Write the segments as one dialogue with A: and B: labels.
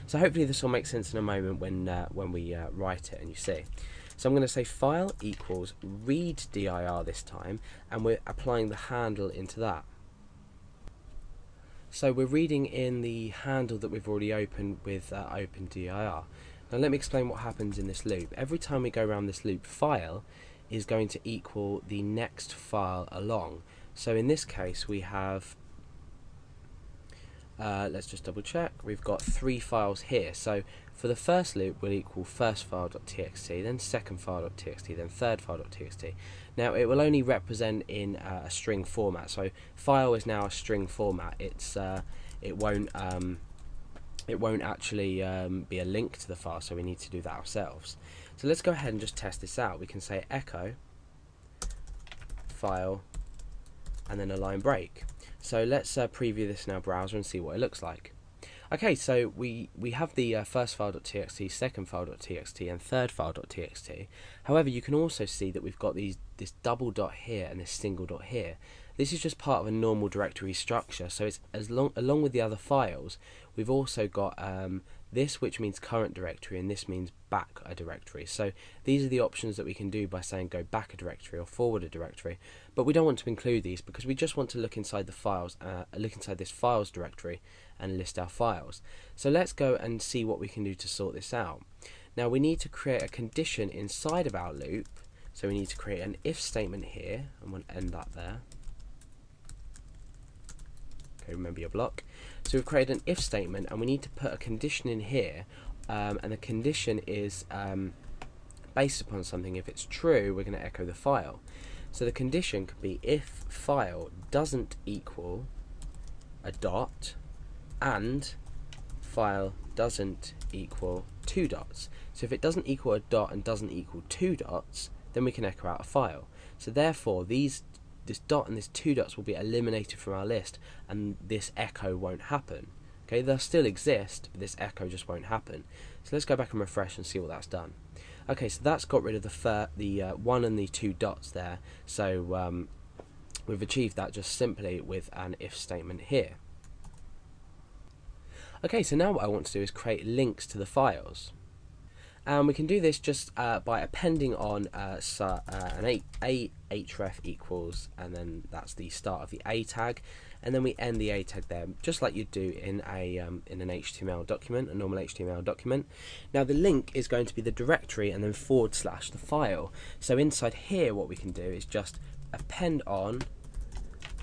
A: So hopefully this will make sense in a moment when we write it and you see. So I'm going to say file equals read dir this time, and we're applying the handle into that. So we're reading in the handle that we've already opened with open dir. Now let me explain what happens in this loop. Every time we go around this loop, file is going to equal the next file along. So in this case we have, let's just double check, we've got 3 files here. So for the first loop we'll equal first file.txt, then second file.txt, then third file.txt. Now it will only represent in a string format, so file is now a string format. It won't actually be a link to the file, so we need to do that ourselves. So let's go ahead and just test this out. We can say echo file and then a line break. So let's preview this in our browser and see what it looks like. Okay, so we have the first file.txt, second file.txt, and third file.txt. However, you can also see that we've got this double dot here and this single dot here. This is just part of a normal directory structure. So it's along with the other files, we've also got this, which means current directory, and this means back a directory. So these are the options that we can do by saying go back a directory or forward a directory. But we don't want to include these because we just want to look inside the files, look inside this files directory and list our files. So let's go and see what we can do to sort this out. Now we need to create a condition inside of our loop. So we need to create an if statement here, and we'll end that there. Okay, remember your block. So we've created an if statement, and we need to put a condition in here, and the condition is based upon something. If it's true, we're going to echo the file. So the condition could be if file doesn't equal a dot and file doesn't equal 2 dots. So if it doesn't equal a dot and doesn't equal 2 dots, then we can echo out a file. So therefore this dot and this 2 dots will be eliminated from our list, and this echo won't happen. Okay, they'll still exist, but this echo just won't happen. So let's go back and refresh and see what that's done. Okay, so that's got rid of the 1 and the 2 dots there. So we've achieved that just simply with an if statement here. Okay, so now what I want to do is create links to the files. And we can do this just by appending on an href equals, and then that's the start of the a tag, and then we end the a tag there, just like you'd do in an HTML document, a normal HTML document. Now the link is going to be the directory and then / the file. So inside here what we can do is just append on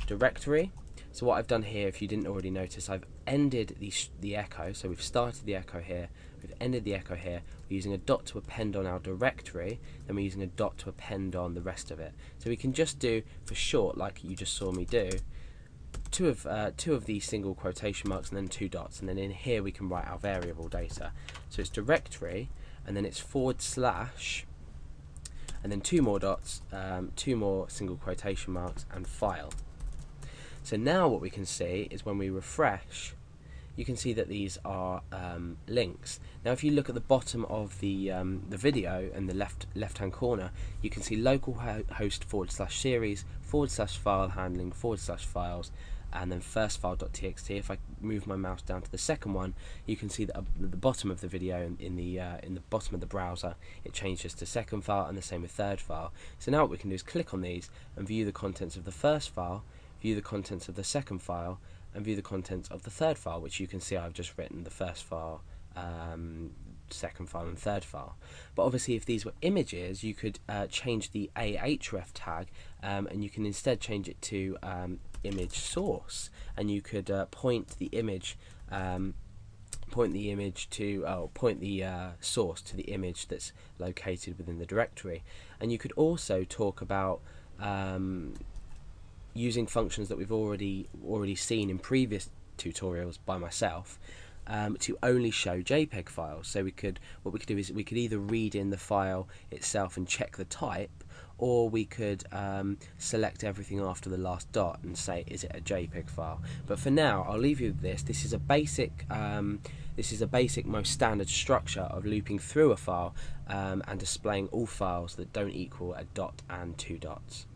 A: directory. So what I've done here, if you didn't already notice, I've ended the echo. So we've started the echo here, we've ended the echo here. We're using a dot to append on our directory, then we're using a dot to append on the rest of it. So we can just do, for short, like you just saw me do, two of these single quotation marks and then 2 dots, and then in here we can write our variable data. So it's directory, and then it's / and then 2 more dots, 2 more single quotation marks, and file. So now what we can see is when we refresh, you can see that these are links. Now if you look at the bottom of the video in the left hand corner, you can see localhost /series /file handling /files, and then first file.txt. If I move my mouse down to the second one, you can see that at the bottom of the video, in the bottom of the browser, it changes to second file, and the same with third file. So now what we can do is click on these and view the contents of the first file, view the contents of the second file, and view the contents of the third file, which you can see I've just written the first file, second file, and third file. But obviously if these were images, you could change the ahref tag, and you can instead change it to image source, and you could point the source to the image that's located within the directory. And you could also talk about using functions that we've already seen in previous tutorials by myself, to only show JPEG files. So what we could do is we could either read in the file itself and check the type, or we could select everything after the last dot and say, is it a JPEG file? But for now, I'll leave you with this. This is a basic, most standard structure of looping through a file and displaying all files that don't equal a dot and 2 dots.